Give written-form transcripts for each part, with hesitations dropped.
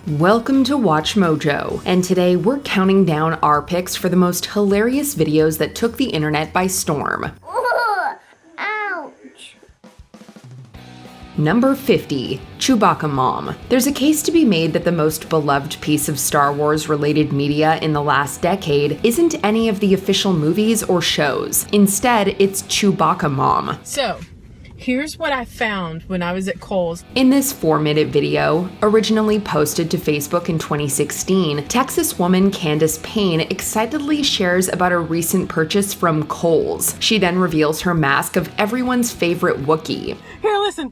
Welcome to Watch Mojo, and today we're counting down our picks for the most hilarious videos that took the internet by storm. Ouch! Number 50, Chewbacca Mom. There's a case to be made that the most beloved piece of Star Wars related media in the last decade isn't any of the official movies or shows. Instead, it's Chewbacca Mom. So, here's what I found when I was at Kohl's. In this 4-minute video, originally posted to Facebook in 2016, Texas woman Candace Payne excitedly shares about a recent purchase from Kohl's. She then reveals her mask of everyone's favorite Wookiee. Here, listen.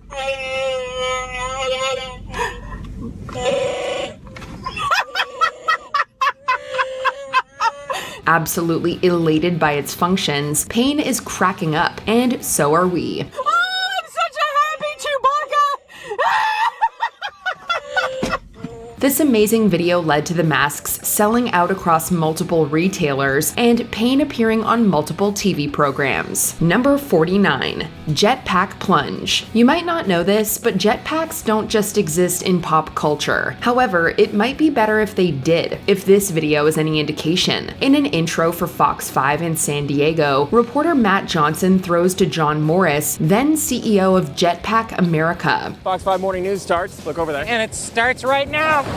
Absolutely elated by its functions, Payne is cracking up, and so are we. This amazing video led to the masks selling out across multiple retailers and Payne appearing on multiple TV programs. Number 49, Jetpack Plunge. You might not know this, but jetpacks don't just exist in pop culture. However, it might be better if they did, if this video is any indication. In an intro for Fox 5 in San Diego, reporter Matt Johnson throws to John Morris, then CEO of Jetpack America. Fox 5 Morning News starts. Look over there. And it starts right now.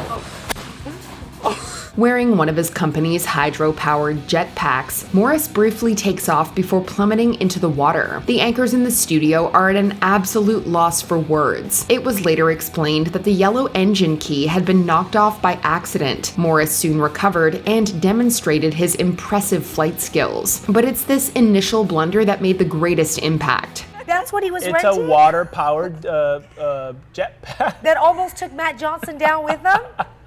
Wearing one of his company's hydro-powered jetpacks, Morris briefly takes off before plummeting into the water. The anchors in the studio are at an absolute loss for words. It was later explained that the yellow engine key had been knocked off by accident. Morris soon recovered and demonstrated his impressive flight skills. But it's this initial blunder that made the greatest impact. That's what he was It's renting? a water-powered jetpack. That almost took Matt Johnson down with them?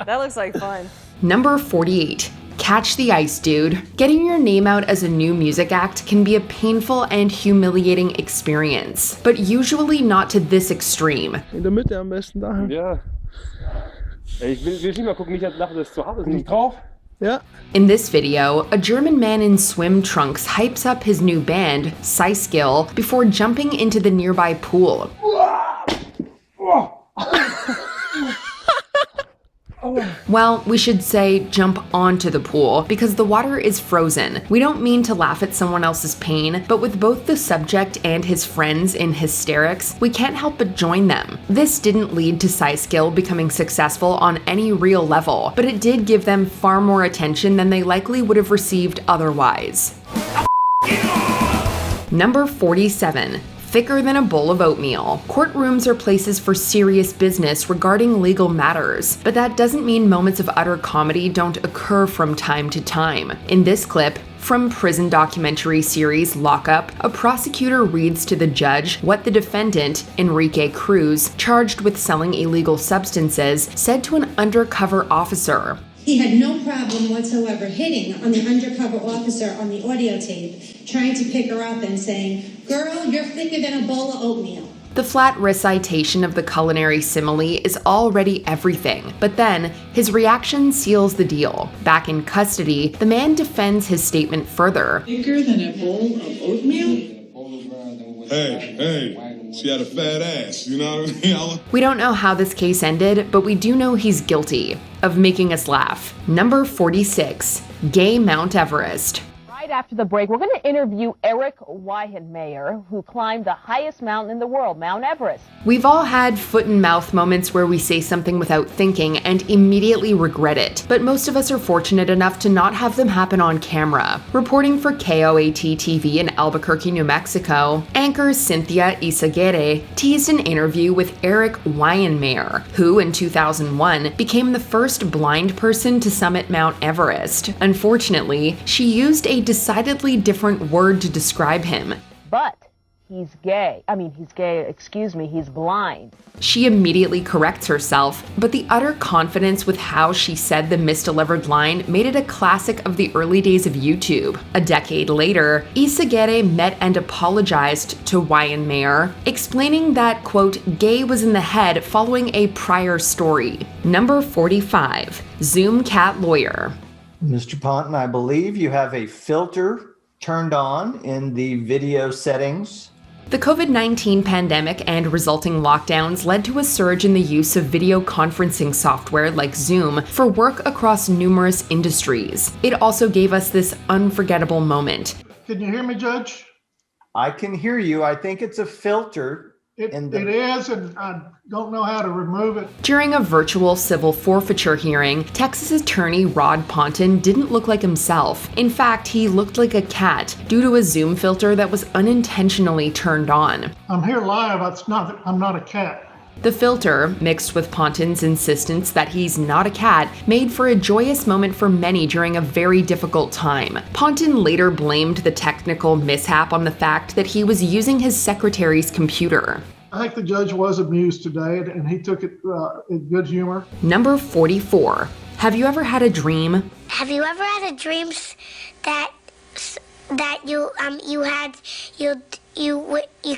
That looks like fun. Number 48. Catch the Ice Dude. Getting your name out as a new music act can be a painful and humiliating experience, but usually not to this extreme. In der Mitte am besten da. Ja. Ich will nicht mal gucken, nicht als Lache, das zu hart ist. Nicht drauf? Ja. In this video, a German man in swim trunks hypes up his new band, Seiskill, before jumping into the nearby pool. Well, we should say jump onto the pool, because the water is frozen. We don't mean to laugh at someone else's pain, but with both the subject and his friends in hysterics, we can't help but join them. This didn't lead to Seiskill becoming successful on any real level, but it did give them far more attention than they likely would have received otherwise. Number 47. Thicker than a bowl of oatmeal. Courtrooms are places for serious business regarding legal matters, but that doesn't mean moments of utter comedy don't occur from time to time. In this clip, from prison documentary series Lockup, a prosecutor reads to the judge what the defendant, Enrique Cruz, charged with selling illegal substances, said to an undercover officer. He had no problem whatsoever hitting on the undercover officer on the audio tape, trying to pick her up and saying, "Girl, you're thicker than a bowl of oatmeal." The flat recitation of the culinary simile is already everything, but then his reaction seals the deal. Back in custody, the man defends his statement further. Thicker than a bowl of oatmeal? Hey, she had a fat ass, you know what I mean? We don't know how this case ended, but we do know he's guilty of making us laugh. Number 46, Gay Mount Everest. Right after the break, we're going to interview Eric Weihenmayer, who climbed the highest mountain in the world, Mount Everest. We've all had foot and mouth moments where we say something without thinking and immediately regret it, but most of us are fortunate enough to not have them happen on camera. Reporting for KOAT TV in Albuquerque, New Mexico, anchor Cynthia Isaguirre teased an interview with Eric Weihenmayer, who in 2001 became the first blind person to summit Mount Everest. Unfortunately, she used a decidedly different word to describe him. But he's gay. He's blind. She immediately corrects herself, but the utter confidence with how she said the misdelivered line made it a classic of the early days of YouTube. A decade later, Isaguirre met and apologized to Weihenmayer, explaining that, quote, gay was in the head following a prior story. Number 45, Zoom Cat Lawyer. Mr. Ponton, I believe you have a filter turned on in the video settings. The COVID-19 pandemic and resulting lockdowns led to a surge in the use of video conferencing software like Zoom for work across numerous industries. It also gave us this unforgettable moment. Can you hear me, Judge? I can hear you. I think it's a filter. It is, and I don't know how to remove it. During a virtual civil forfeiture hearing, Texas attorney Rod Ponton didn't look like himself. In fact, he looked like a cat due to a Zoom filter that was unintentionally turned on. I'm here live. I'm not a cat. The filter, mixed with Ponton's insistence that he's not a cat, made for a joyous moment for many during a very difficult time. Ponton later blamed the technical mishap on the fact that he was using his secretary's computer. I think the judge was amused today, and he took it in good humor. Number 44. Have you ever had a dream? Have you ever had a dream that you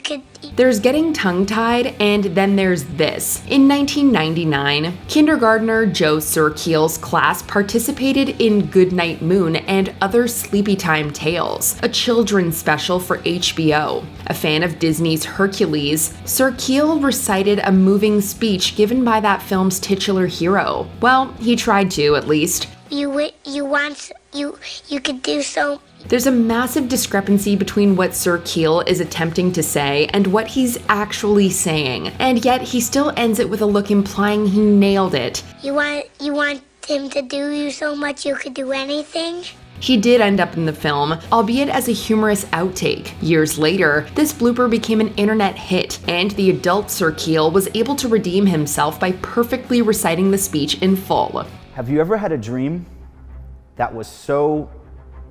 could... There's getting tongue-tied, and then there's this. In 1999, kindergartner Joe Sirkeel's class participated in Goodnight Moon and Other Sleepy Time Tales, a children's special for HBO. A fan of Disney's Hercules, Sirkeel recited a moving speech given by that film's titular hero. Well, he tried to, at least. You could do so. There's a massive discrepancy between what Sirkeel is attempting to say and what he's actually saying, and yet he still ends it with a look implying he nailed it. You want him to do you so much you could do anything? He did end up in the film, albeit as a humorous outtake. Years later, this blooper became an internet hit, and the adult Sirkeel was able to redeem himself by perfectly reciting the speech in full. Have you ever had a dream that was so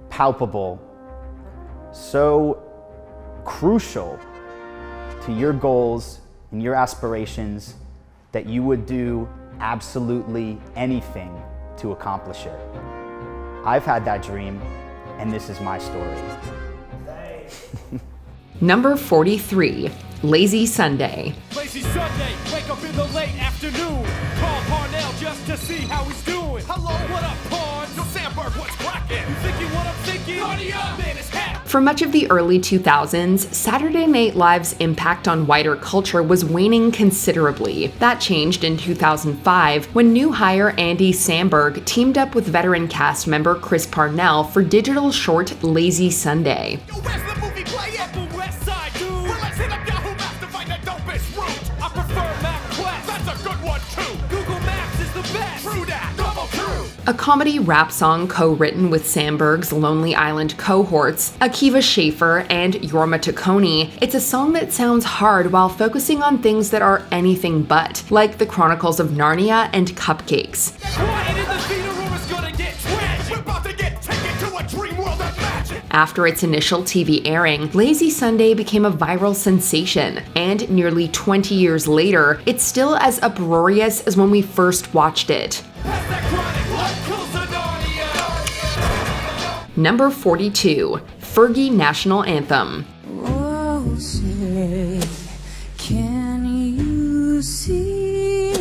palpable, so crucial to your goals and your aspirations that you would do absolutely anything to accomplish it? I've had that dream, and this is my story. Number 43. Lazy Sunday. Lazy Sunday, wake up in the late afternoon. Call Parnell just to see how he's doing. Hello, what up, Parn? Yo, Sandberg, what's cracking? You thinking what I'm thinking? Party up, man, it's hap. For much of the early 2000s, Saturday Night Live's impact on wider culture was waning considerably. That changed in 2005 when new hire Andy Samberg teamed up with veteran cast member Chris Parnell for digital short Lazy Sunday. Yo, where's the movie play at the West Side, dude? Well, let's hit up Yahoo Maps to find that dopest route. I prefer MapQuest. That's a good one, too. Google Maps is the best. True that. Double true. A comedy rap song co-written with Samberg's Lonely Island cohorts, Akiva Schaffer and Jorma Taccone, it's a song that sounds hard while focusing on things that are anything but, like the Chronicles of Narnia and Cupcakes. Quiet in the theater room is gonna get tragic. We're about to get taken to a dream world of magic. After its initial TV airing, Lazy Sunday became a viral sensation, and nearly 20 years later, it's still as uproarious as when we first watched it. Number 42. Fergie National Anthem. Oh, say, can you see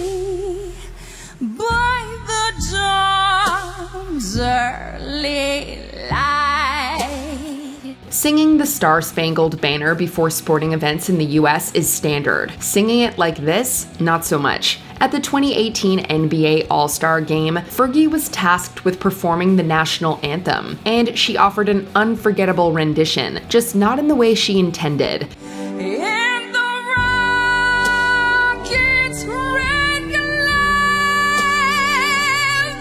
by the dawn's early light? Singing the Star-Spangled Banner before sporting events in the US is standard. Singing it like this, not so much. At the 2018 NBA All-Star Game, Fergie was tasked with performing the national anthem, and she offered an unforgettable rendition, just not in the way she intended. In the rocket's red glare,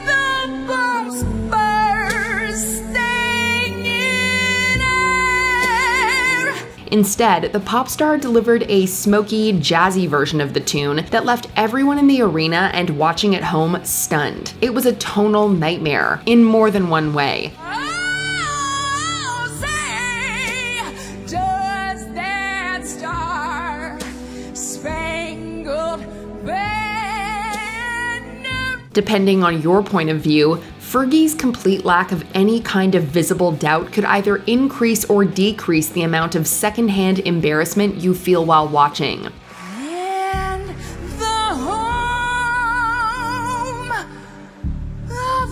the bombs bursting in air. Instead, the pop star delivered a smoky, jazzy version of the tune that left everyone in the arena and watching at home stunned. It was a tonal nightmare, in more than one way. Oh, say, does that star-spangled banner... Depending on your point of view, Fergie's complete lack of any kind of visible doubt could either increase or decrease the amount of secondhand embarrassment you feel while watching. And the home of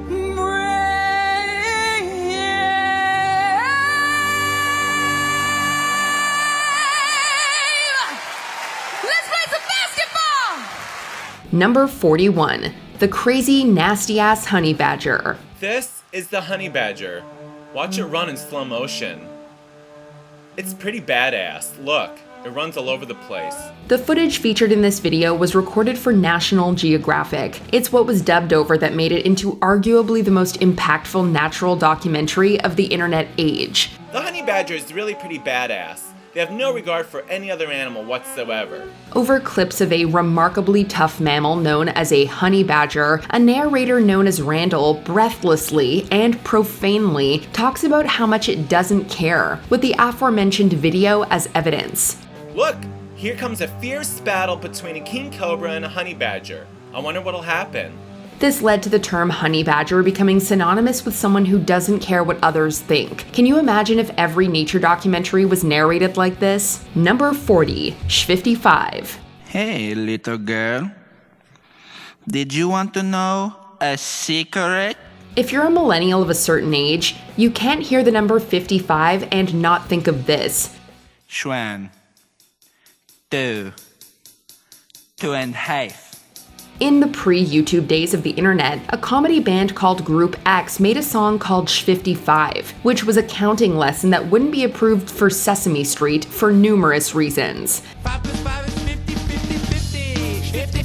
the brave. Number 41. The crazy, nasty-ass honey badger. This is the honey badger. Watch it run in slow motion. It's pretty badass. Look, it runs all over the place. The footage featured in this video was recorded for National Geographic. It's what was dubbed over that made it into arguably the most impactful natural documentary of the internet age. The honey badger is really pretty badass. They have no regard for any other animal whatsoever. Over clips of a remarkably tough mammal known as a honey badger, a narrator known as Randall breathlessly and profanely talks about how much it doesn't care, with the aforementioned video as evidence. Look, here comes a fierce battle between a king cobra and a honey badger. I wonder what'll happen. This led to the term honey badger becoming synonymous with someone who doesn't care what others think. Can you imagine if every nature documentary was narrated like this? Number 40, Sh55. Hey, little girl. Did you want to know a secret? If you're a millennial of a certain age, you can't hear the number 55 and not think of this. Schwan. 2 2.5. In the pre-YouTube days of the internet, a comedy band called Group X made a song called Sh55, which was a counting lesson that wouldn't be approved for Sesame Street for numerous reasons. 5 + 5 is 50, 50, 50,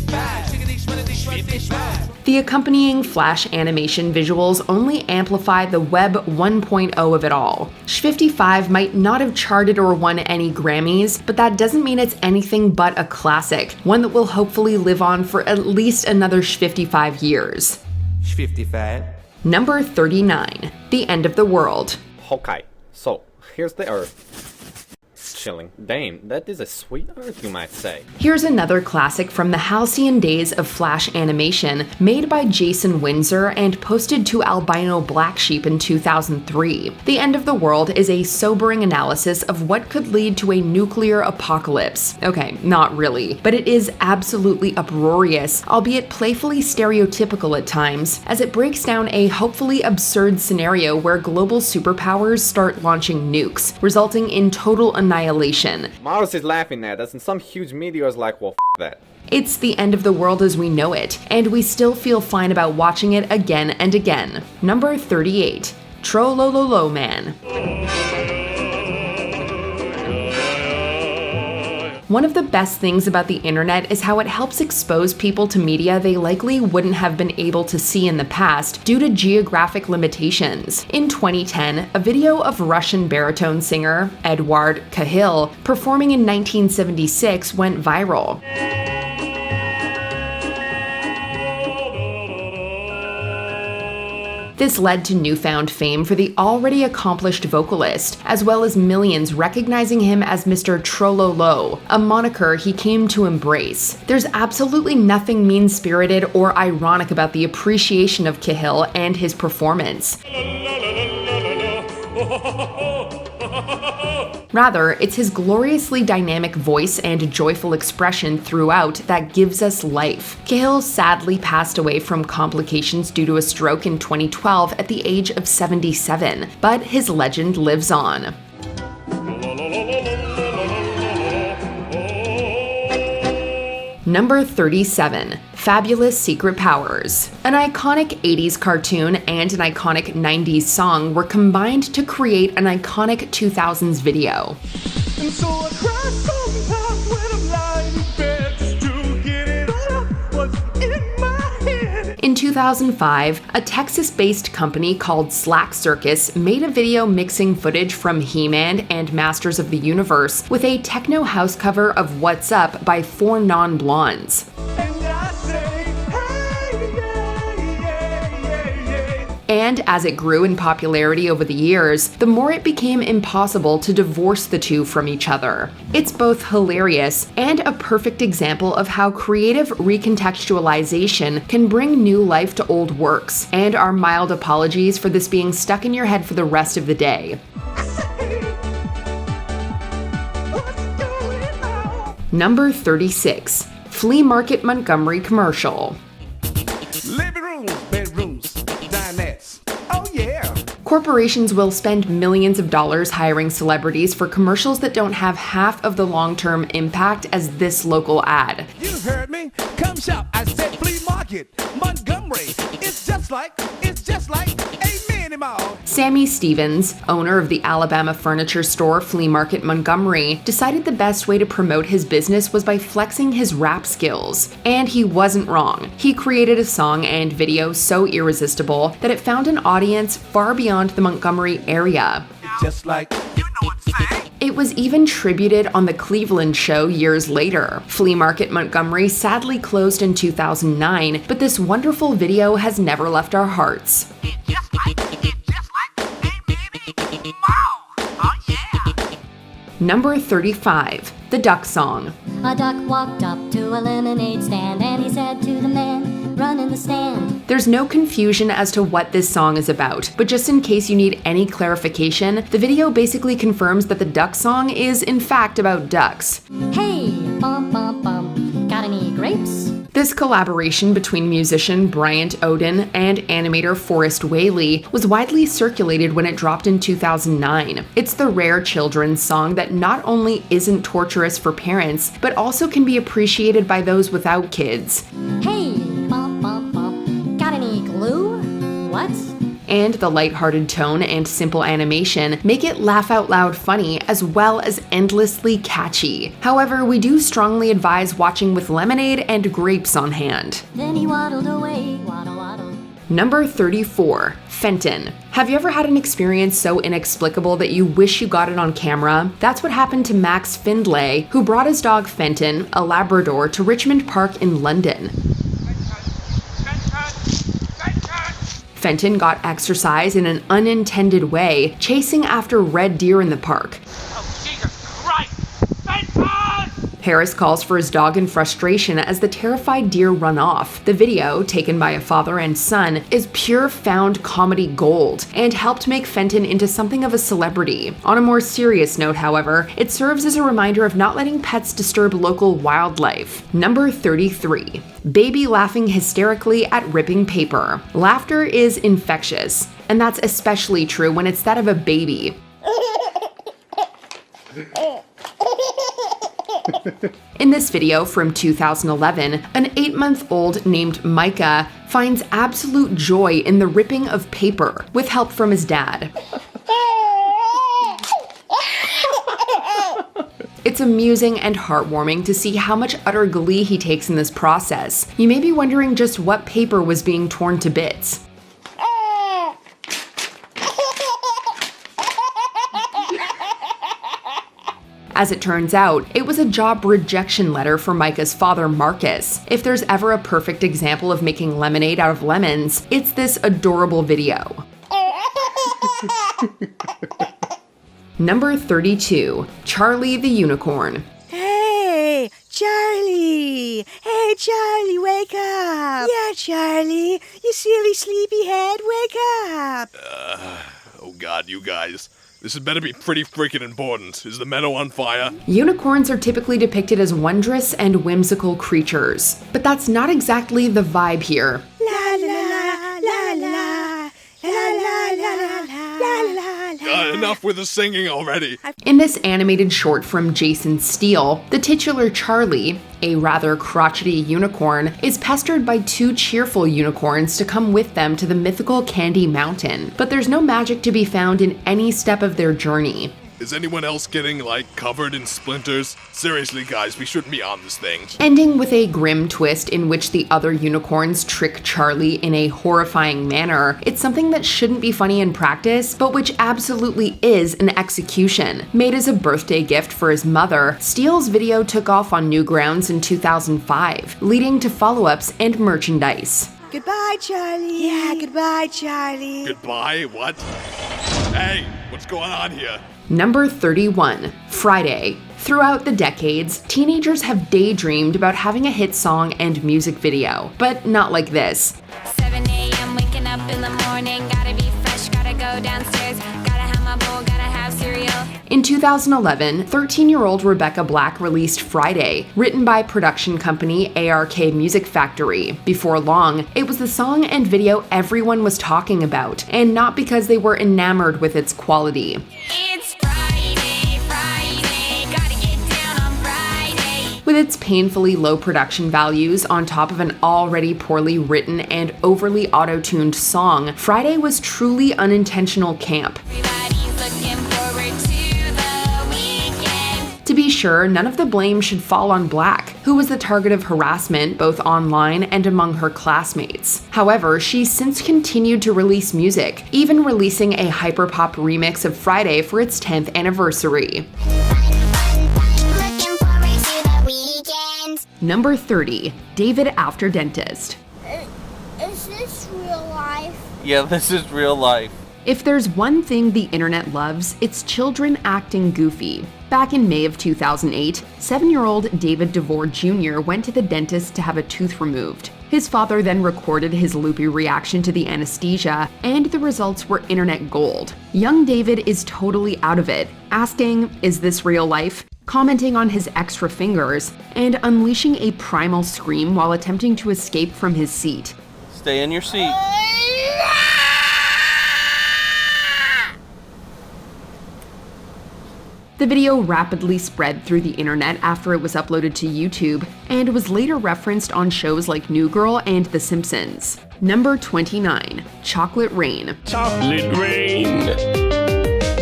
55. The accompanying Flash animation visuals only amplify the Web 1.0 of it all. Sh55 might not have charted or won any Grammys, but that doesn't mean it's anything but a classic, one that will hopefully live on for at least another Sh55 years. Sh55. Number 39. The End of the World. Okay, so here's the Earth. Chilling. Damn, that is a sweet Earth, you might say. Here's another classic from the halcyon days of Flash animation, made by Jason Windsor and posted to Albino Black Sheep in 2003. The End of the World is a sobering analysis of what could lead to a nuclear apocalypse. Okay, not really, but it is absolutely uproarious, albeit playfully stereotypical at times, as it breaks down a hopefully absurd scenario where global superpowers start launching nukes, resulting in total annihilation. Mars is laughing at us, and some huge meteor is like, well, that. It's the end of the world as we know it, and we still feel fine about watching it again and again. Number 38. Lolo Man. One of the best things about the internet is how it helps expose people to media they likely wouldn't have been able to see in the past due to geographic limitations. In 2010, a video of Russian baritone singer Edward Cahill performing in 1976 went viral. This led to newfound fame for the already accomplished vocalist, as well as millions recognizing him as Mr. Trololo, a moniker he came to embrace. There's absolutely nothing mean-spirited or ironic about the appreciation of Cahill and his performance. Rather, it's his gloriously dynamic voice and joyful expression throughout that gives us life. Cahill sadly passed away from complications due to a stroke in 2012 at the age of 77, but his legend lives on. Number 37. Fabulous Secret Powers. An iconic 80s cartoon and an iconic 90s song were combined to create an iconic 2000s video. And so I cry sometimes when I'm lying in bed just to get it all out what's in my head. In 2005, a Texas-based company called Slack Circus made a video mixing footage from He-Man and Masters of the Universe with a techno house cover of What's Up by 4 Non-Blondes. And as it grew in popularity over the years, the more it became impossible to divorce the two from each other. It's both hilarious and a perfect example of how creative recontextualization can bring new life to old works, and our mild apologies for this being stuck in your head for the rest of the day. Number 36. Flea Market Montgomery commercial. Living rooms, bedrooms, dinettes. Oh yeah. Corporations will spend millions of dollars hiring celebrities for commercials that don't have half of the long-term impact as this local ad. You heard me. Come shop. I said Flea Market, Montgomery. It's just like a mini mall. Sammy Stevens, owner of the Alabama furniture store Flea Market Montgomery, decided the best way to promote his business was by flexing his rap skills. And he wasn't wrong. He created a song and video so irresistible that it found an audience far beyond the Montgomery area. Just like, you know what I'm saying? It was even tributed on the Cleveland show years later. Flea Market Montgomery sadly closed in 2009, but this wonderful video has never left our hearts. Number 35, The Duck Song. A duck walked up to a lemonade stand and he said to the man, run in the stand. There's no confusion as to what this song is about, but just in case you need any clarification, the video basically confirms that the duck song is in fact about ducks. Hey, bum bum bum, got any grapes? This collaboration between musician Bryant Oden and animator Forrest Whaley was widely circulated when it dropped in 2009. It's the rare children's song that not only isn't torturous for parents, but also can be appreciated by those without kids. Hey, bum bum bum, got any glue? What? And the lighthearted tone and simple animation make it laugh out loud funny as well as endlessly catchy. However, we do strongly advise watching with lemonade and grapes on hand. Then he waddled away, waddle waddle. Number 34, Fenton. Have you ever had an experience so inexplicable that you wish you got it on camera? That's what happened to Max Findlay, who brought his dog Fenton, a Labrador, to Richmond Park in London. Fenton got exercise in an unintended way, chasing after red deer in the park. Oh, Jesus Christ! Fenton! Harris calls for his dog in frustration as the terrified deer run off. The video, taken by a father and son, is pure found comedy gold and helped make Fenton into something of a celebrity. On a more serious note, however, it serves as a reminder of not letting pets disturb local wildlife. Number 33. Baby laughing hysterically at ripping paper. Laughter is infectious, and that's especially true when it's that of a baby. In this video from 2011, an 8-month-old named Micah finds absolute joy in the ripping of paper, with help from his dad. It's amusing and heartwarming to see how much utter glee he takes in this process. You may be wondering just what paper was being torn to bits. As it turns out, it was a job rejection letter for Micah's father, Marcus. If there's ever a perfect example of making lemonade out of lemons, it's this adorable video. Number 32, Charlie the Unicorn. Hey, Charlie! Hey, Charlie, wake up! Yeah, Charlie, you silly sleepyhead, wake up! Oh God, you guys. This had better be pretty freaking important. Is the meadow on fire? Unicorns are typically depicted as wondrous and whimsical creatures, but that's not exactly the vibe here. La la la la la la la la la la. Enough with the singing already. In this animated short from Jason Steele, the titular Charlie, a rather crotchety unicorn, is pestered by two cheerful unicorns to come with them to the mythical Candy Mountain, but there's no magic to be found in any step of their journey. Is anyone else getting, covered in splinters? Seriously, guys, we shouldn't be on this thing. Ending with a grim twist in which the other unicorns trick Charlie in a horrifying manner, it's something that shouldn't be funny in practice, but which absolutely is an execution. Made as a birthday gift for his mother, Steele's video took off on Newgrounds in 2005, leading to follow-ups and merchandise. Goodbye, Charlie. Yeah, goodbye, Charlie. Goodbye? What? Hey, what's going on here? Number 31, Friday. Throughout the decades, teenagers have daydreamed about having a hit song and music video, but not like this. 7 a.m. waking up in the morning, gotta be fresh, gotta go downstairs, gotta have my bowl, gotta have cereal. In 2011, 13-year-old Rebecca Black released Friday, written by production company ARK Music Factory. Before long, it was the song and video everyone was talking about, and not because they were enamored with its quality. It's Friday, gotta get down on Friday. With its painfully low production values on top of an already poorly written and overly auto-tuned song, Friday was truly unintentional camp. To be sure, none of the blame should fall on Black, who was the target of harassment both online and among her classmates. However, she's since continued to release music, even releasing a hyperpop remix of Friday for its 10th anniversary. Number 30, David After Dentist. Is this real life? Yeah, this is real life. If there's one thing the internet loves, it's children acting goofy. Back in May of 2008, 7-year-old David DeVore Jr. went to the dentist to have a tooth removed. His father then recorded his loopy reaction to the anesthesia, and the results were internet gold. Young David is totally out of it, asking, "Is this real life?" commenting on his extra fingers, and unleashing a primal scream while attempting to escape from his seat. Stay in your seat. The video rapidly spread through the internet after it was uploaded to YouTube, and was later referenced on shows like New Girl and The Simpsons. Number 29, Chocolate Rain. Chocolate rain.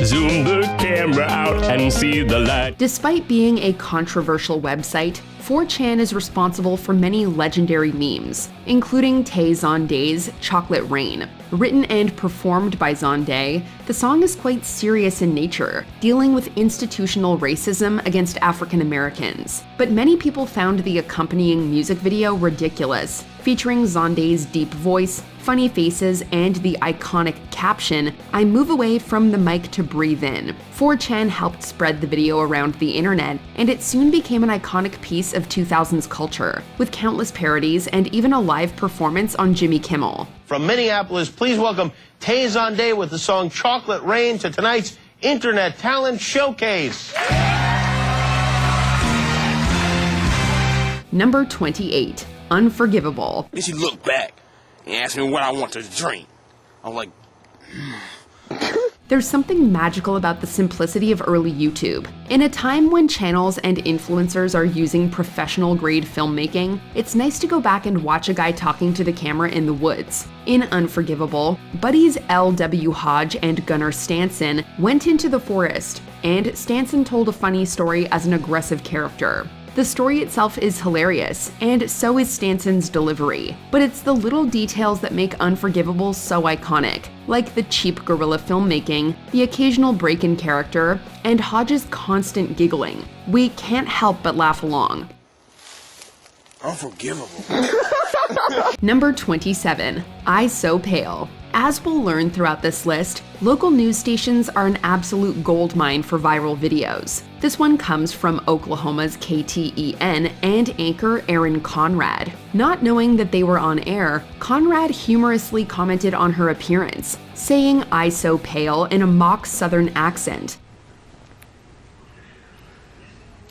Zoom the camera out and see the light. Despite being a controversial website, 4chan is responsible for many legendary memes, including Tay Zonday's Chocolate Rain. Written and performed by Zonday, the song is quite serious in nature, dealing with institutional racism against African Americans. But many people found the accompanying music video ridiculous, featuring Zonday's deep voice, funny faces, and the iconic caption, "I move away from the mic to breathe in." 4chan helped spread the video around the internet, and it soon became an iconic piece of 2000s culture, with countless parodies and even a live performance on Jimmy Kimmel. From Minneapolis, please welcome Tay Zonday with the song Chocolate Rain to tonight's Internet Talent Showcase. Number 28, Unforgivable. Then she looked back and asked me what I want to drink. I'm like, There's something magical about the simplicity of early YouTube. In a time when channels and influencers are using professional-grade filmmaking, it's nice to go back and watch a guy talking to the camera in the woods. In Unforgivable, buddies L.W. Hodge and Gunnar Stanson went into the forest, and Stanson told a funny story as an aggressive character. The story itself is hilarious, and so is Stanson's delivery, but it's the little details that make Unforgivable so iconic, like the cheap guerrilla filmmaking, the occasional break in character, and Hodge's constant giggling. We can't help but laugh along. Unforgivable. Number 27, I So Pale. As we'll learn throughout this list, local news stations are an absolute goldmine for viral videos. This one comes from Oklahoma's KTEN and anchor Aaron Conrad. Not knowing that they were on air, Conrad humorously commented on her appearance, saying "I so pale" in a mock Southern accent.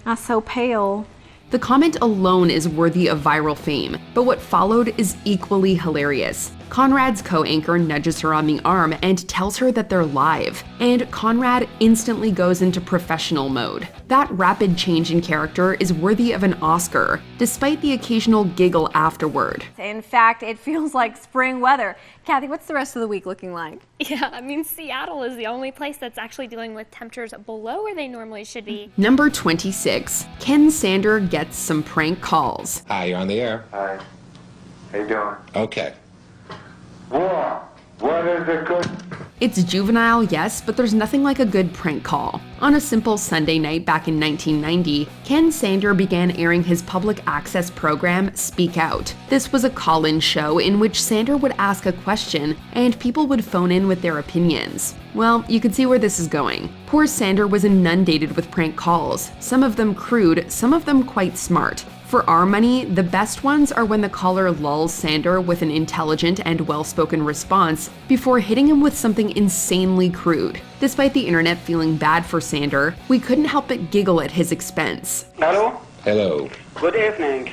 I so pale. The comment alone is worthy of viral fame, but what followed is equally hilarious. Conrad's co-anchor nudges her on the arm and tells her that they're live, and Conrad instantly goes into professional mode. That rapid change in character is worthy of an Oscar, despite the occasional giggle afterward. In fact, it feels like spring weather. Kathy, what's the rest of the week looking like? Yeah, I mean, Seattle is the only place that's actually dealing with temperatures below where they normally should be. Number 26, Ken Sander gets some prank calls. Hi, you're on the air. Hi. How you doing? Okay. What is it good? It's juvenile, yes, but there's nothing like a good prank call. On a simple Sunday night back in 1990, Ken Sander began airing his public access program, Speak Out. This was a call-in show in which Sander would ask a question and people would phone in with their opinions. Well, you could see where this is going. Poor Sander was inundated with prank calls, some of them crude, some of them quite smart. For our money, the best ones are when the caller lulls Sander with an intelligent and well-spoken response before hitting him with something insanely crude. Despite the internet feeling bad for Sander, we couldn't help but giggle at his expense. Hello? Hello. Good evening.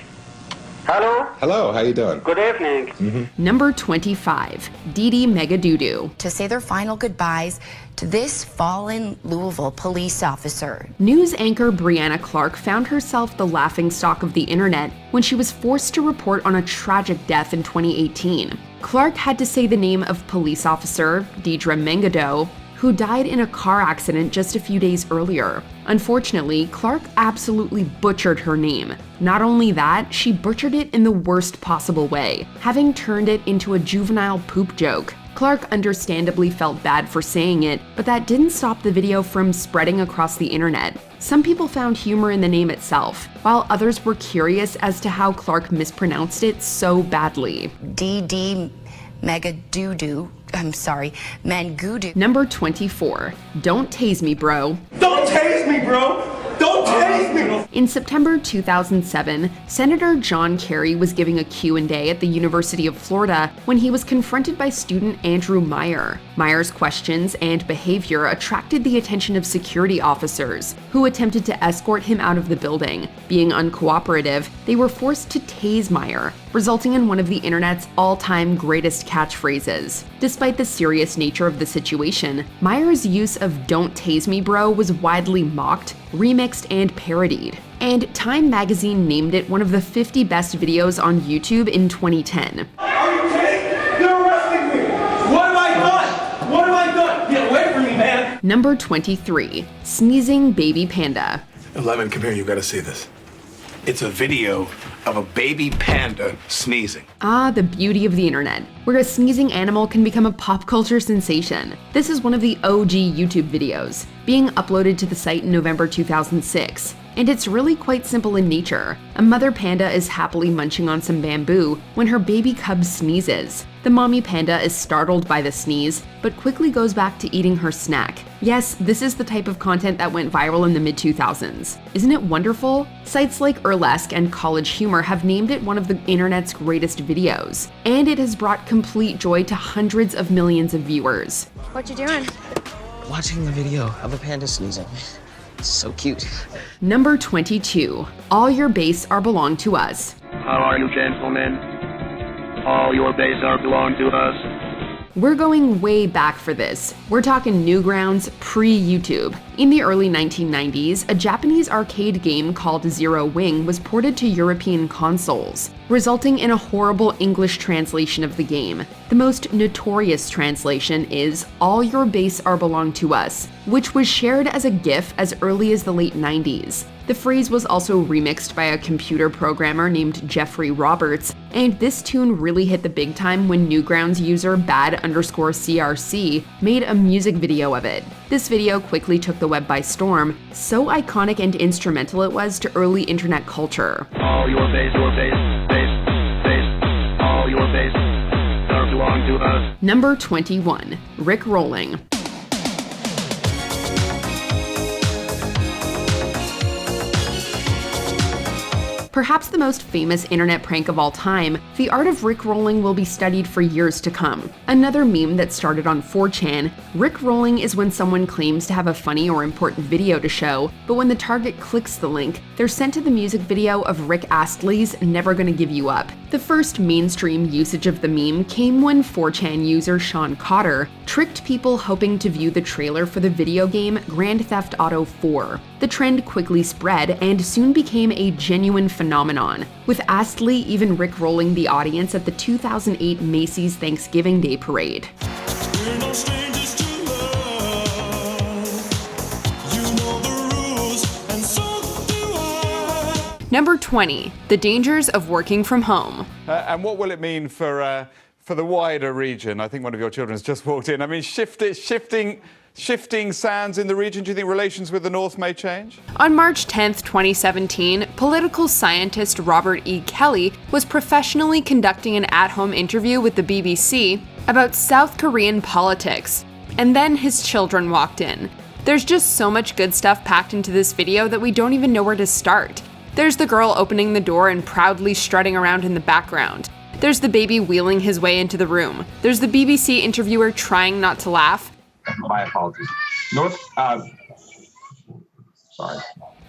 Hello? Hello, how you doing? Good evening. Number 25, Dee Mega Dudu. To say their final goodbyes to this fallen Louisville police officer. News anchor Brianna Clark found herself the laughingstock of the internet when she was forced to report on a tragic death in 2018. Clark had to say the name of police officer Dee Mega Dudu, who died in a car accident just a few days earlier. Unfortunately, Clark absolutely butchered her name. Not only that, she butchered it in the worst possible way, having turned it into a juvenile poop joke. Clark understandably felt bad for saying it, but that didn't stop the video from spreading across the internet. Some people found humor in the name itself, while others were curious as to how Clark mispronounced it so badly. Dee Mega Dudu. I'm sorry, Mangudu. Number 24, Don't Tase Me Bro. Don't tase me, bro! Don't tase me! In September 2007, Senator John Kerry was giving a Q&A at the University of Florida when he was confronted by student Andrew Meyer. Meyer's questions and behavior attracted the attention of security officers, who attempted to escort him out of the building. Being uncooperative, they were forced to tase Meyer, resulting in one of the internet's all-time greatest catchphrases. Despite the serious nature of the situation, Meyer's use of "Don't Tase Me Bro" was widely mocked, remixed, and parodied. And Time magazine named it one of the 50 best videos on YouTube in 2010. Are you kidding? You're arresting me! What have I done? What have I done? Get away from me, man! Number 23, Sneezing Baby Panda. Lemon, come here, you gotta see this. It's a video of a baby panda sneezing. Ah, the beauty of the internet, where a sneezing animal can become a pop culture sensation. This is one of the OG YouTube videos, being uploaded to the site in November 2006. And it's really quite simple in nature. A mother panda is happily munching on some bamboo when her baby cub sneezes. The mommy panda is startled by the sneeze, but quickly goes back to eating her snack. Yes, this is the type of content that went viral in the mid-2000s. Isn't it wonderful? Sites like Burlesque and College Humor have named it one of the internet's greatest videos. And it has brought complete joy to hundreds of millions of viewers. What you doing? Watching the video of a panda sneezing. It's so cute. Number 22, All Your Base Are Belong to Us. How are you, gentlemen? All your base are belong to us. We're going way back for this. We're talking Newgrounds, pre-YouTube. In the early 1990s, a Japanese arcade game called Zero Wing was ported to European consoles, resulting in a horrible English translation of the game. The most notorious translation is All Your Base Are Belong to Us, which was shared as a GIF as early as the late 90s. The phrase was also remixed by a computer programmer named Jeffrey Roberts, and this tune really hit the big time when Newgrounds user bad_CRC made a music video of it. This video quickly took the web by storm, so iconic and instrumental it was to early internet culture. All your base, all your base are belong to us. Number 21, Rickrolling. Perhaps the most famous internet prank of all time, the art of Rickrolling will be studied for years to come. Another meme that started on 4chan, Rickrolling is when someone claims to have a funny or important video to show, but when the target clicks the link, they're sent to the music video of Rick Astley's Never Gonna Give You Up. The first mainstream usage of the meme came when 4chan user Sean Cotter tricked people hoping to view the trailer for the video game Grand Theft Auto 4. The trend quickly spread and soon became a genuine phenomenon, with Astley even rickrolling the audience at the 2008 Macy's Thanksgiving Day Parade. Number 20, the dangers of working from home. And what will it mean for the wider region? I think one of your children has just walked in. I mean, shifting sands in the region. Do you think relations with the North may change? On March 10, 2017, political scientist Robert E. Kelly was professionally conducting an at-home interview with the BBC about South Korean politics. And then his children walked in. There's just so much good stuff packed into this video that we don't even know where to start. There's the girl opening the door and proudly strutting around in the background. There's the baby wheeling his way into the room. There's the BBC interviewer trying not to laugh. My apologies. Sorry.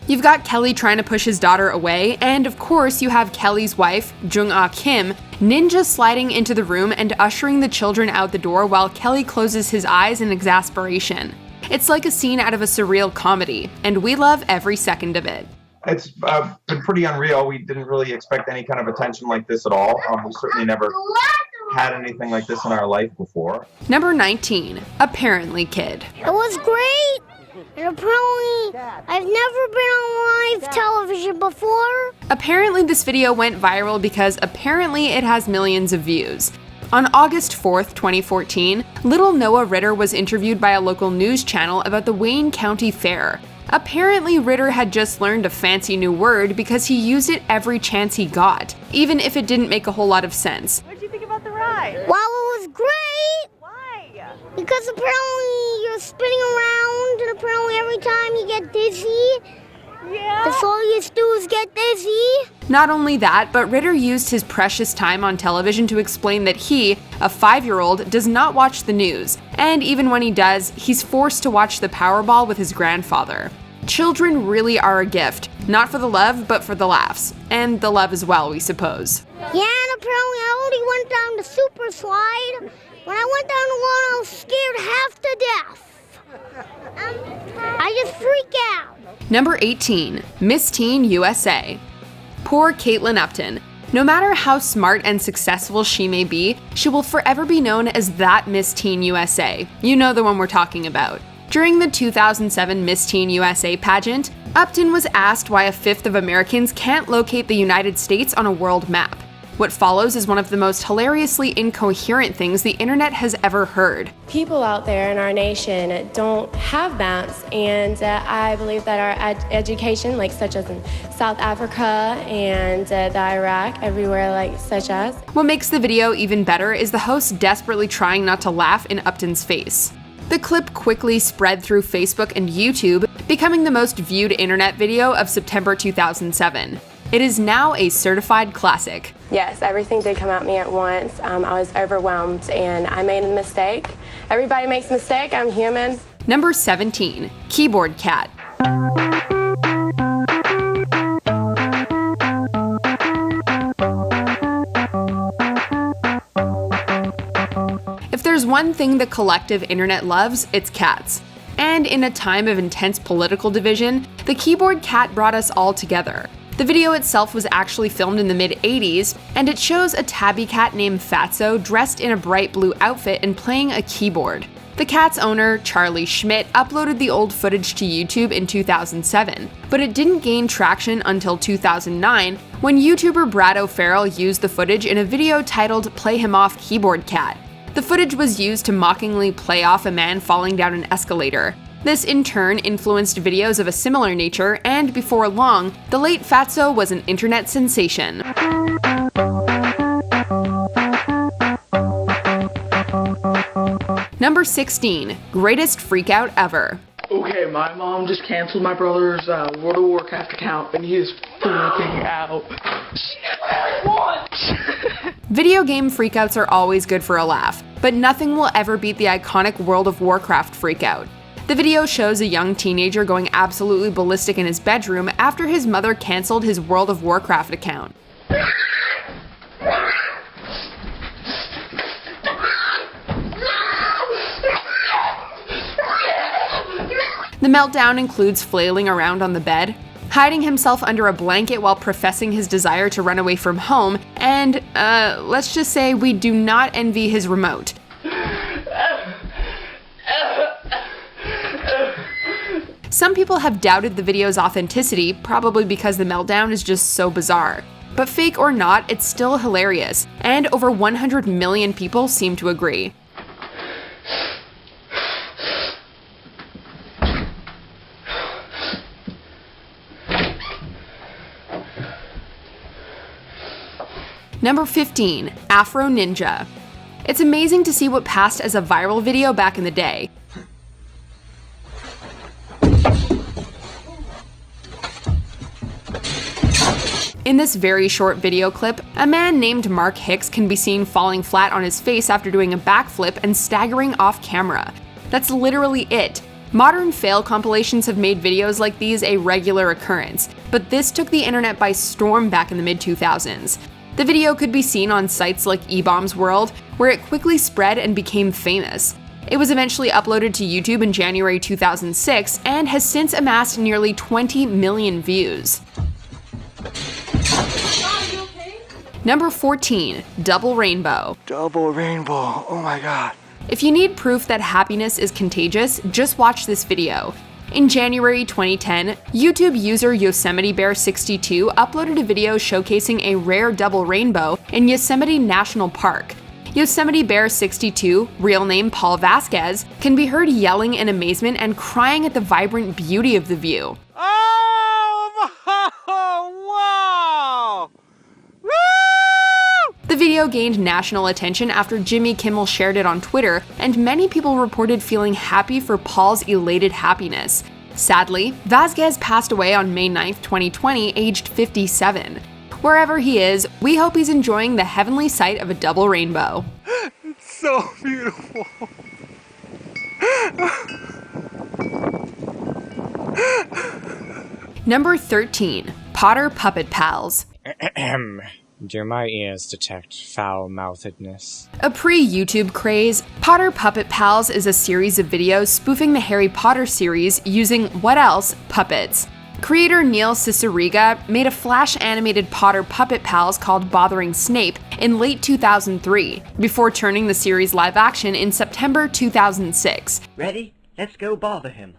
You've got Kelly trying to push his daughter away, and of course you have Kelly's wife, Jung-ah Kim, ninja sliding into the room and ushering the children out the door while Kelly closes his eyes in exasperation. It's like a scene out of a surreal comedy, and we love every second of it. It's been pretty unreal. We didn't really expect any kind of attention like this at all. We certainly never had anything like this in our life before. Number 19, Apparently Kid. It was great. And apparently, I've never been on live television before. Apparently this video went viral because apparently it has millions of views. On August 4th, 2014, little Noah Ritter was interviewed by a local news channel about the Wayne County Fair. Apparently Ritter had just learned a fancy new word because he used it every chance he got, even if it didn't make a whole lot of sense. What did you think about the ride? Well, it was great. Why? Because apparently you're spinning around, and apparently every time you get dizzy, that's all you do is get dizzy. Not only that, but Ritter used his precious time on television to explain that he, a 5-year-old, does not watch the news, and even when he does, he's forced to watch the Powerball with his grandfather. Children really are a gift, not for the love, but for the laughs, and the love as well, we suppose. Yeah, and apparently I only went down the super slide. When I went down the one, I was scared half to death. I just freak out. Number 18, Miss Teen USA. Poor Caitlin Upton. No matter how smart and successful she may be, she will forever be known as that Miss Teen USA. You know the one we're talking about. During the 2007 Miss Teen USA pageant, Upton was asked why a fifth of Americans can't locate the United States on a world map. What follows is one of the most hilariously incoherent things the internet has ever heard. People out there in our nation don't have maps, and I believe that our education, such as in South Africa and the Iraq, everywhere such as. What makes the video even better is the host desperately trying not to laugh in Upton's face. The clip quickly spread through Facebook and YouTube, becoming the most viewed internet video of September 2007. It is now a certified classic. Yes, everything did come at me at once. I was overwhelmed and I made a mistake. Everybody makes a mistake, I'm human. Number 17, Keyboard Cat. If there's one thing the collective internet loves, it's cats. And in a time of intense political division, the Keyboard Cat brought us all together. The video itself was actually filmed in the mid-80s, and it shows a tabby cat named Fatso dressed in a bright blue outfit and playing a keyboard. The cat's owner, Charlie Schmidt, uploaded the old footage to YouTube in 2007, but it didn't gain traction until 2009, when YouTuber Brad O'Farrell used the footage in a video titled "Play Him Off, Keyboard Cat." The footage was used to mockingly play off a man falling down an escalator. This in turn influenced videos of a similar nature, and before long, the late Fatso was an internet sensation. Number 16, Greatest Freakout Ever. Okay, my mom just canceled my brother's World of Warcraft account, and he is freaking out. She never once! Video game freakouts are always good for a laugh, but nothing will ever beat the iconic World of Warcraft freakout. The video shows a young teenager going absolutely ballistic in his bedroom after his mother canceled his World of Warcraft account. The meltdown includes flailing around on the bed, hiding himself under a blanket while professing his desire to run away from home, and, let's just say we do not envy his remote. Some people have doubted the video's authenticity, probably because the meltdown is just so bizarre. But fake or not, it's still hilarious, and over 100 million people seem to agree. Number 15, Afro Ninja. It's amazing to see what passed as a viral video back in the day. In this very short video clip, a man named Mark Hicks can be seen falling flat on his face after doing a backflip and staggering off camera. That's literally it. Modern fail compilations have made videos like these a regular occurrence, but this took the internet by storm back in the mid-2000s. The video could be seen on sites like eBaum's World, where it quickly spread and became famous. It was eventually uploaded to YouTube in January 2006 and has since amassed nearly 20 million views. Number 14, Double Rainbow. Double rainbow, oh my god. If you need proof that happiness is contagious, just watch this video. In January 2010, YouTube user Yosemite Bear 62 uploaded a video showcasing a rare double rainbow in Yosemite National Park. Yosemite Bear 62, real name Paul Vasquez, can be heard yelling in amazement and crying at the vibrant beauty of the view. Oh, wow! Woo! The video gained national attention after Jimmy Kimmel shared it on Twitter, and many people reported feeling happy for Paul's elated happiness. Sadly, Vasquez passed away on May 9, 2020, aged 57. Wherever he is, we hope he's enjoying the heavenly sight of a double rainbow. It's so beautiful. Number 13, Potter Puppet Pals. Do my ears detect foul-mouthedness? A pre-YouTube craze, Potter Puppet Pals is a series of videos spoofing the Harry Potter series using, what else, puppets. Creator Neil Cicierega made a Flash-animated Potter Puppet Pals called Bothering Snape in late 2003, before turning the series live-action in September 2006. Ready? Let's go bother him.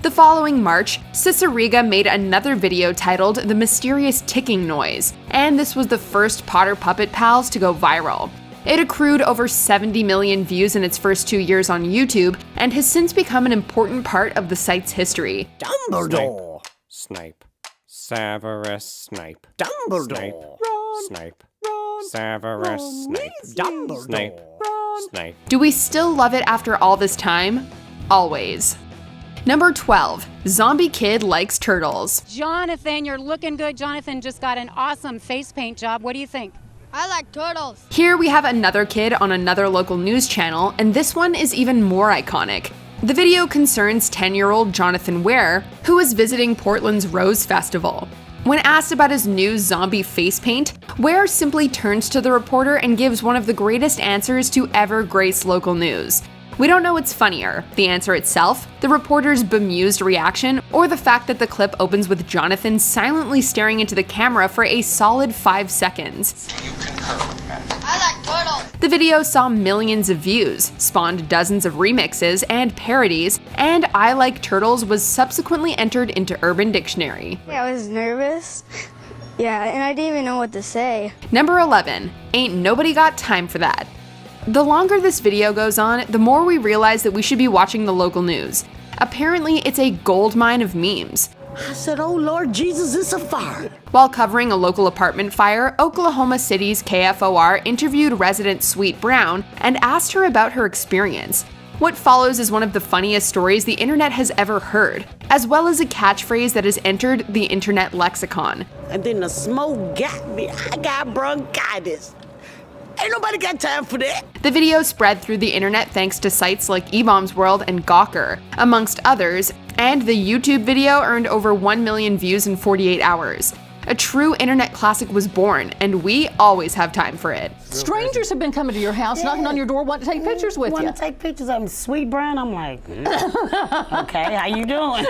The following March, Cicierega made another video titled The Mysterious Ticking Noise, and this was the first Potter Puppet Pals to go viral. It accrued over 70 million views in its first 2 years on YouTube, and has since become an important part of the site's history. Dumbledore! Snape. Severus Snape. Dumbledore! Snape. Severus Snape. Dumbledore! Snape. Snape. Do we still love it after all this time? Always. Number 12, Zombie Kid Likes Turtles. Jonathan, you're looking good. Jonathan just got an awesome face paint job. What do you think? I like turtles. Here we have another kid on another local news channel, and this one is even more iconic. The video concerns 10-year-old Jonathan Ware, who is visiting Portland's Rose Festival. When asked about his new zombie face paint, Ware simply turns to the reporter and gives one of the greatest answers to ever grace local news. We don't know what's funnier, the answer itself, the reporter's bemused reaction, or the fact that the clip opens with Jonathan silently staring into the camera for a solid 5 seconds. I like turtles. The video saw millions of views, spawned dozens of remixes and parodies, and I Like Turtles was subsequently entered into Urban Dictionary. Yeah, I was nervous. Yeah, and I didn't even know what to say. Number 11, Ain't Nobody Got Time for That. The longer this video goes on, the more we realize that we should be watching the local news. Apparently, it's a goldmine of memes. I said, oh Lord Jesus, it's a fire. While covering a local apartment fire, Oklahoma City's KFOR interviewed resident Sweet Brown and asked her about her experience. What follows is one of the funniest stories the internet has ever heard, as well as a catchphrase that has entered the internet lexicon. And then the smoke got me. I got bronchitis. Ain't nobody got time for that. The video spread through the internet thanks to sites like eBaum's World and Gawker, amongst others, and the YouTube video earned over 1 million views in 48 hours. A true internet classic was born, and we always have time for it. Strangers have been coming to your house, knocking on your door, wanting to take pictures with you. Want to take pictures of me. Sweet Brown, I'm like, okay, how you doing?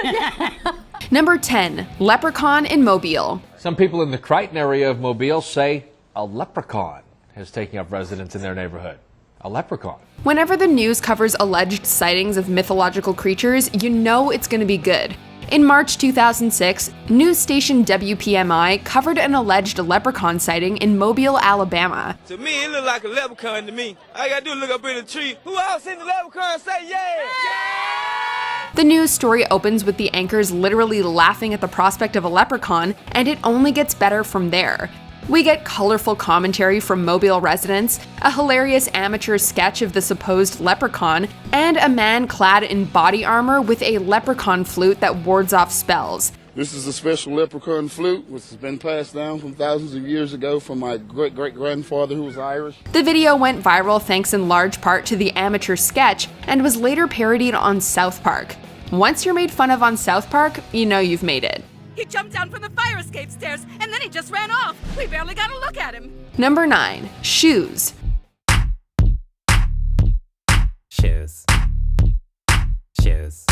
Number 10, Leprechaun in Mobile. Some people in the Crichton area of Mobile say a leprechaun is taking up residence in their neighborhood. A leprechaun. Whenever the news covers alleged sightings of mythological creatures, you know it's going to be good. In March 2006, news station WPMI covered an alleged leprechaun sighting in Mobile, Alabama. To me, it looked like a leprechaun to me. All I gotta do is look up in the tree. Who else seen the leprechaun? Say yeah! Yeah! The news story opens with the anchors literally laughing at the prospect of a leprechaun, and it only gets better from there. We get colorful commentary from Mobile residents, a hilarious amateur sketch of the supposed leprechaun, and a man clad in body armor with a leprechaun flute that wards off spells. This is a special leprechaun flute, which has been passed down from thousands of years ago from my great-great-grandfather who was Irish. The video went viral thanks in large part to the amateur sketch and was later parodied on South Park. Once you're made fun of on South Park, you know you've made it. He jumped down from the fire escape stairs, and then he just ran off. We barely got a look at him. Number 9. Shoes. Shoes. Shoes.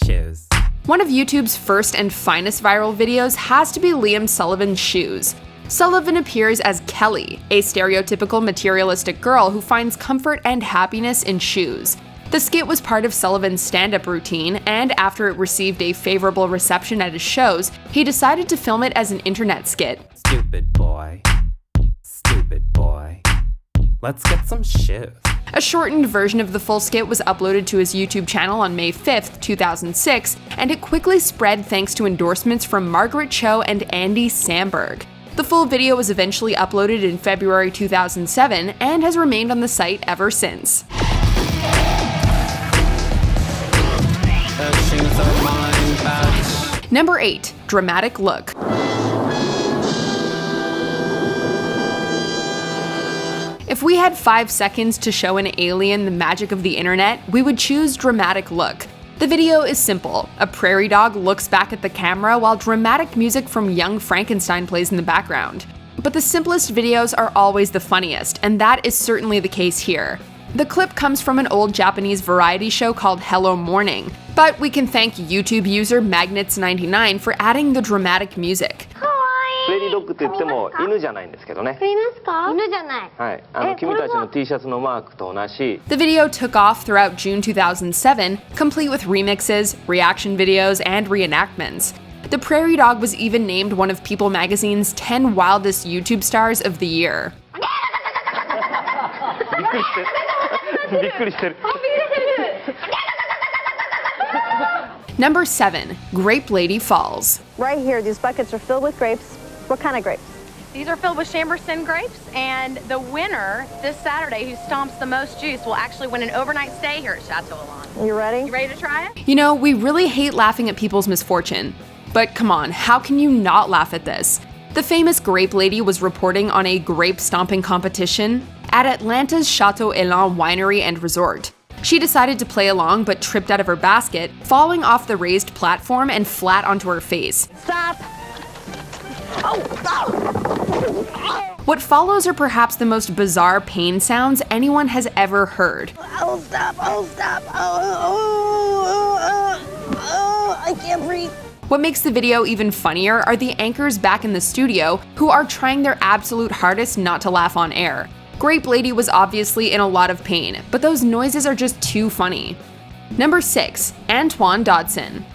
Shoes. One of YouTube's first and finest viral videos has to be Liam Sullivan's shoes. Sullivan appears as Kelly, a stereotypical materialistic girl who finds comfort and happiness in shoes. The skit was part of Sullivan's stand-up routine, and after it received a favorable reception at his shows, he decided to film it as an internet skit. Stupid boy. Stupid boy. Let's get some shoes. A shortened version of the full skit was uploaded to his YouTube channel on May 5th, 2006, and it quickly spread thanks to endorsements from Margaret Cho and Andy Samberg. The full video was eventually uploaded in February 2007 and has remained on the site ever since. Number 8. Dramatic look. If we had 5 seconds to show an alien the magic of the internet, we would choose dramatic look. The video is simple. A prairie dog looks back at the camera while dramatic music from Young Frankenstein plays in the background. But the simplest videos are always the funniest, and that is certainly the case here. The clip comes from an old Japanese variety show called Hello Morning, but we can thank YouTube user Magnets99 for adding the dramatic music. プレーリードッグと言っても犬じゃないんですけどね。いますか？犬じゃない。はい。君たちの T シャツのマークと同じ。The video took off throughout June 2007, complete with remixes, reaction videos, and reenactments. The prairie dog was even named one of People Magazine's 10 wildest YouTube stars of the year. びっくりしてる。びっくりしてる。 Number 7. Grape Lady Falls. Right here, these buckets are filled with grapes. What kind of grapes? These are filled with Chamberson grapes, and the winner this Saturday who stomps the most juice will actually win an overnight stay here at Chateau Elan. You ready? You ready to try it? You know, we really hate laughing at people's misfortune. But come on, how can you not laugh at this? The famous Grape Lady was reporting on a grape stomping competition at Atlanta's Chateau Elan Winery and Resort. She decided to play along but tripped out of her basket, falling off the raised platform and flat onto her face. Stop! What follows are perhaps the most bizarre pain sounds anyone has ever heard. Oh, stop! Oh, stop! I can't breathe. What makes the video even funnier are the anchors back in the studio who are trying their absolute hardest not to laugh on air. Grape Lady was obviously in a lot of pain, but those noises are just too funny. Number 6. Antoine Dodson.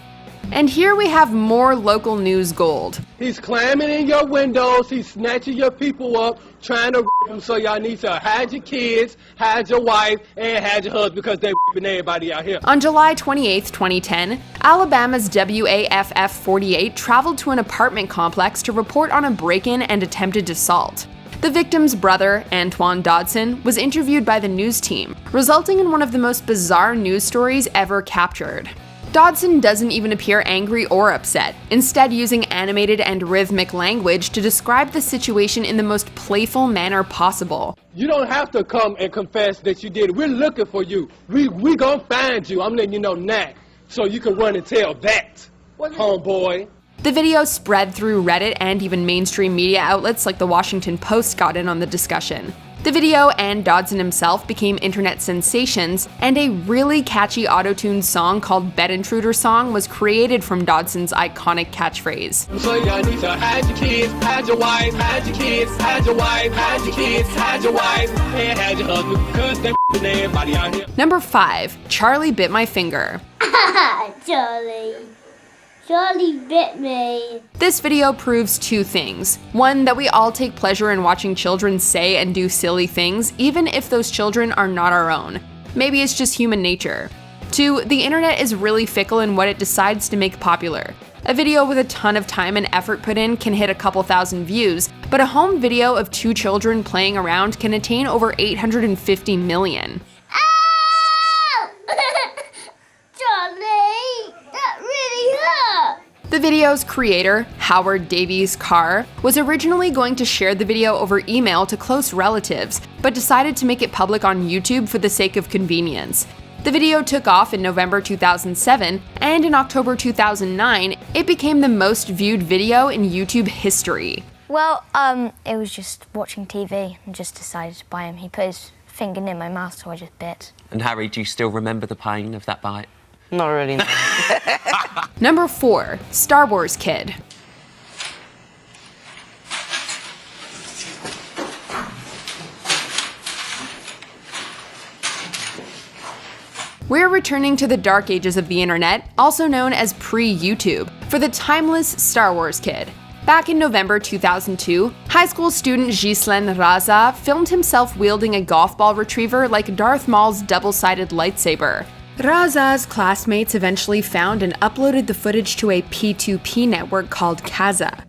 And here we have more local news gold. He's climbing in your windows, he's snatching your people up, trying to rape them, so y'all need to hide your kids, hide your wife, and hide your husband because they're raping everybody out here. On July 28, 2010, Alabama's WAFF 48 traveled to an apartment complex to report on a break-in and attempted assault. The victim's brother, Antoine Dodson, was interviewed by the news team, resulting in one of the most bizarre news stories ever captured. Dodson doesn't even appear angry or upset, instead using animated and rhythmic language to describe the situation in the most playful manner possible. You don't have to come and confess that you did it. We're looking for you. We gonna find you. I'm letting you know now, so you can run and tell that, homeboy. The video spread through Reddit, and even mainstream media outlets like the Washington Post got in on the discussion. The video and Dodson himself became internet sensations, and a really catchy auto-tuned song called Bed Intruder Song was created from Dodson's iconic catchphrase. So y'all need to hide your kids, hide your wife, hide your kids, hide your wife, hide your kids, hide your wife, and hide your husband, because they're everybody out here. Number 5. Charlie Bit My Finger. Charlie bit me. This video proves two things. One, that we all take pleasure in watching children say and do silly things, even if those children are not our own. Maybe it's just human nature. 2, the internet is really fickle in what it decides to make popular. A video with a ton of time and effort put in can hit a couple thousand views, but a home video of 2 children playing around can attain over 850 million. Johnny, that really hurt. The video's creator, Howard Davies Carr, was originally going to share the video over email to close relatives, but decided to make it public on YouTube for the sake of convenience. The video took off in November 2007, and in October 2009, it became the most viewed video in YouTube history. Well, it was just watching TV and just decided to buy him. He put his finger in my mouth, so I just bit. And Harry, do you still remember the pain of that bite? Not really. Number 4. Star Wars Kid. We're returning to the dark ages of the internet, also known as pre-YouTube, for the timeless Star Wars Kid. Back in November 2002, high school student Ghislain Raza filmed himself wielding a golf ball retriever like Darth Maul's double-sided lightsaber. Raza's classmates eventually found and uploaded the footage to a P2P network called Kaza.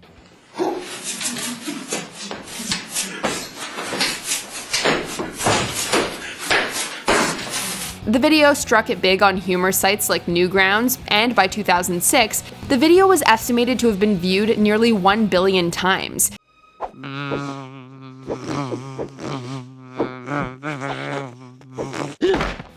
The video struck it big on humor sites like Newgrounds, and by 2006, the video was estimated to have been viewed nearly 1 billion times.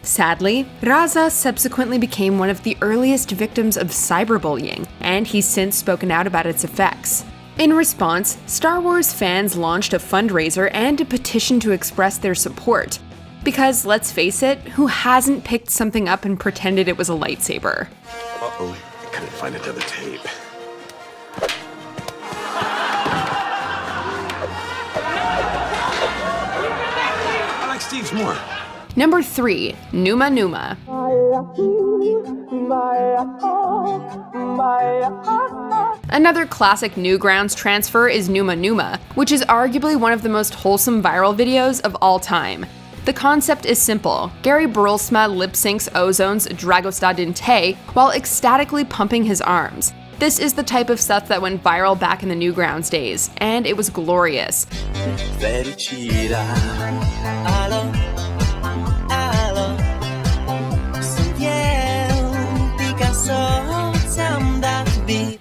Sadly, Raza subsequently became one of the earliest victims of cyberbullying, and he's since spoken out about its effects. In response, Star Wars fans launched a fundraiser and a petition to express their support. Because, let's face it, who hasn't picked something up and pretended it was a lightsaber? Uh-oh, I couldn't find another tape. I like Steve's more. Number 3. Numa Numa. Another classic Newgrounds transfer is Numa Numa, which is arguably one of the most wholesome viral videos of all time. The concept is simple. Gary Burlsma lip-syncs Ozone's Dragosta Dinte while ecstatically pumping his arms. This is the type of stuff that went viral back in the Newgrounds days, and it was glorious.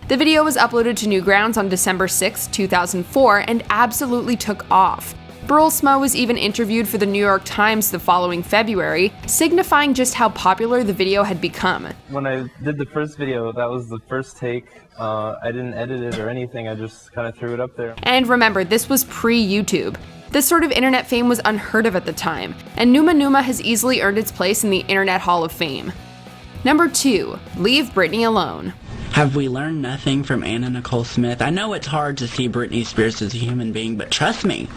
The video was uploaded to Newgrounds on December 6, 2004, and absolutely took off. Burlsma was even interviewed for the New York Times the following February, signifying just how popular the video had become. When I did the first video, that was the first take. I didn't edit it or anything, I just kind of threw it up there. And remember, this was pre-YouTube. This sort of internet fame was unheard of at the time, and Numa Numa has easily earned its place in the Internet Hall of Fame. Number 2. Leave Britney Alone. Have we learned nothing from Anna Nicole Smith? I know it's hard to see Britney Spears as a human being, but trust me,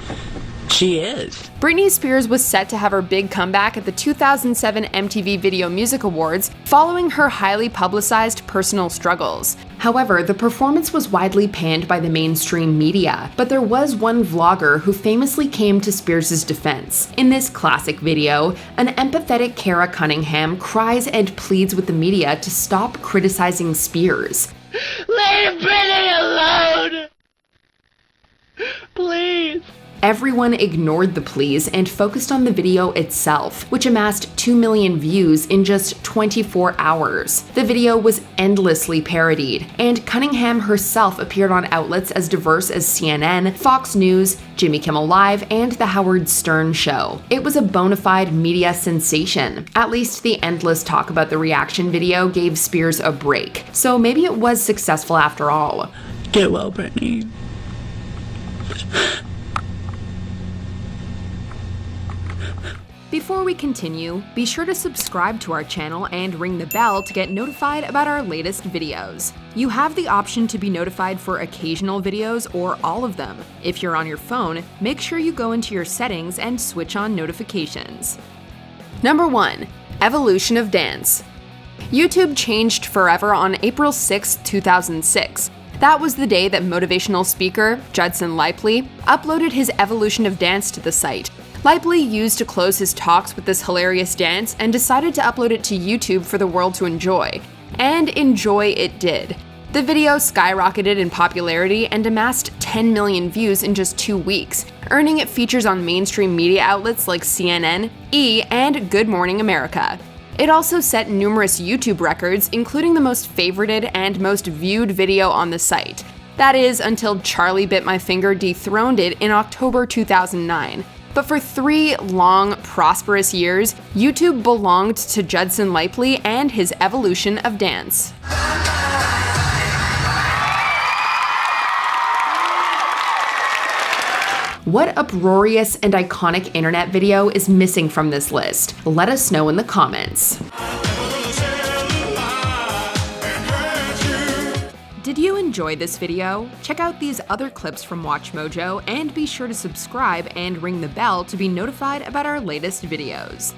she is. Britney Spears was set to have her big comeback at the 2007 MTV Video Music Awards following her highly publicized personal struggles. However, the performance was widely panned by the mainstream media, but there was one vlogger who famously came to Spears' defense. In this classic video, an empathetic Cara Cunningham cries and pleads with the media to stop criticizing Spears. Leave Britney alone! Please! Everyone ignored the pleas and focused on the video itself, which amassed 2 million views in just 24 hours. The video was endlessly parodied, and Cunningham herself appeared on outlets as diverse as CNN, Fox News, Jimmy Kimmel Live, and The Howard Stern Show. It was a bona fide media sensation. At least the endless talk about the reaction video gave Spears a break, so maybe it was successful after all. Get well, Britney. Before we continue, be sure to subscribe to our channel and ring the bell to get notified about our latest videos. You have the option to be notified for occasional videos or all of them. If you're on your phone, make sure you go into your settings and switch on notifications. Number 1. Evolution of Dance. YouTube changed forever on April 6, 2006. That was the day that motivational speaker Judson Lipley uploaded his Evolution of Dance to the site. Lipley used to close his talks with this hilarious dance and decided to upload it to YouTube for the world to enjoy. And enjoy it did. The video skyrocketed in popularity and amassed 10 million views in just 2 weeks, earning it features on mainstream media outlets like CNN, E!, and Good Morning America. It also set numerous YouTube records, including the most favorited and most viewed video on the site. That is, until Charlie Bit My Finger dethroned it in October 2009. But for 3 long, prosperous years, YouTube belonged to Judson Laipley and his evolution of dance. What uproarious and iconic internet video is missing from this list? Let us know in the comments. Did you enjoy this video? Check out these other clips from WatchMojo and be sure to subscribe and ring the bell to be notified about our latest videos.